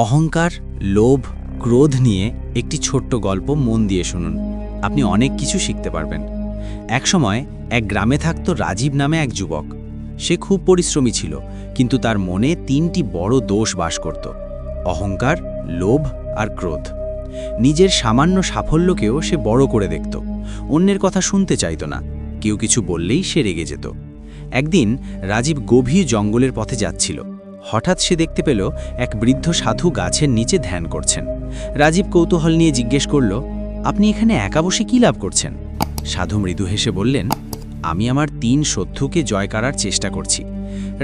অহংকার, লোভ, ক্রোধ নিয়ে একটি ছোট্ট গল্প মন দিয়ে শুনুন। আপনি অনেক কিছু শিখতে পারবেন। একসময় এক গ্রামে থাকত রাজীব নামে এক যুবক। সে খুব পরিশ্রমী ছিল, কিন্তু তার মনে তিনটি বড় দোষ বাস করত: অহংকার, লোভ আর ক্রোধ। নিজের সামান্য সাফল্যকেও সে বড় করে দেখত। অন্যের কথা শুনতে চাইত না। কেউ কিছু বললেই সে রেগে যেত। একদিন রাজীব গভীর জঙ্গলের পথে যাচ্ছিল। হঠাৎ সে দেখতে পেল এক বৃদ্ধ সাধু গাছের নিচে ধ্যান করছেন। রাজীব কৌতূহল নিয়ে জিজ্ঞেস করল, আপনি এখানে একা বসে কী লাভ করছেন? সাধু মৃদু হেসে বললেন, আমি আমার 3 শত্রুকে জয় করার চেষ্টা করছি।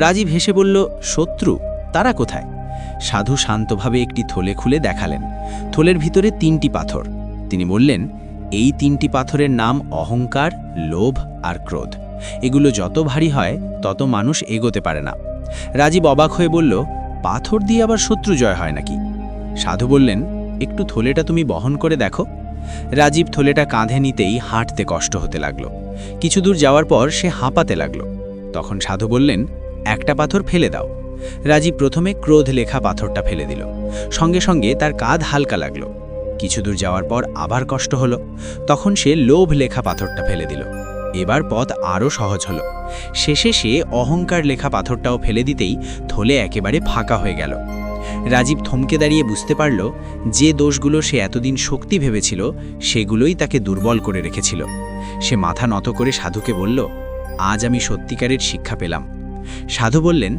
রাজীব হেসে বলল, শত্রু? তারা কোথায়? সাধু শান্তভাবে একটি থলে খুলে দেখালেন। থলের ভিতরে 3টি পাথর। তিনি বললেন, এই 3টি পাথরের নাম অহংকার, লোভ আর ক্রোধ। এগুলো যত ভারী হয় তত মানুষ এগোতে পারে না। রাজীব অবাক হয়ে বলল, পাথর দিয়ে আবার শত্রু জয় হয় নাকি? সাধু বললেন, একটু থলেটা তুমি বহন করে দেখো। রাজীব থলেটা কাঁধে নিতেই হাঁটতে কষ্ট হতে লাগলো। কিছু দূর যাওয়ার পর সে হাঁপাতে লাগলো। তখন সাধু বললেন, একটা পাথর ফেলে দাও। রাজীব প্রথমে ক্রোধ লেখা পাথরটা ফেলে দিল। সঙ্গে সঙ্গে তার কাঁধ হালকা লাগলো। কিছু দূর যাওয়ার পর আবার কষ্ট হলো। তখন সে লোভ লেখা পাথরটা ফেলে দিল। এবার পথ আরও সহজ হলো। শেষে সে অহংকার লেখা পাথরটাও ফেলে দিতেই থলে একেবারে ফাঁকা হয়ে গেল। রাজীব থমকে দাঁড়িয়ে বুঝতে পারল, যে দোষগুলো সে এতদিন শক্তি ভেবেছিল সেগুলোই তাকে দুর্বল করে রেখেছিল। সে মাথা নত করে সাধুকে বলল, আজ আমি সত্যিকারের শিক্ষা পেলাম। সাধু বললেন,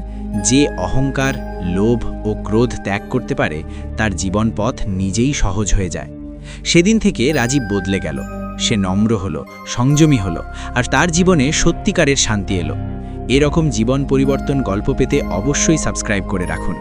যে অহংকার, লোভ ও ক্রোধ ত্যাগ করতে পারে তার জীবন পথ নিজেই সহজ হয়ে যায়। সেদিন থেকে রাজীব বদলে গেল। সে নম্র হলো, সংযমী হলো, আর তার জীবনে সত্যিকারের শান্তি এলো। এরকম জীবন পরিবর্তন গল্প পেতে অবশ্যই সাবস্ক্রাইব করে রাখুন।